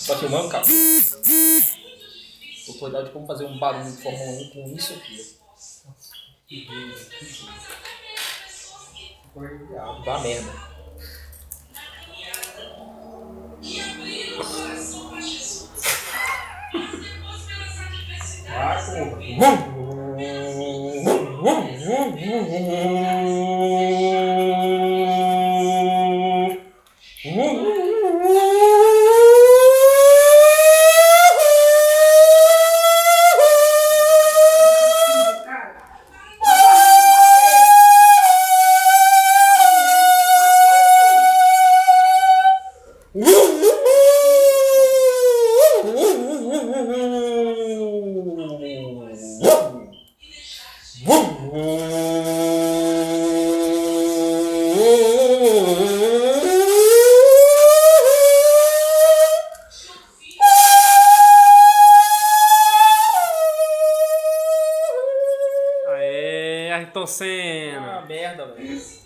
Tá filmando, cara? Tutorial de como fazer um barulho de Fórmula 1 com isso aqui. Dá merda. Aê, Ayrton Senna. Ah, merda, velho.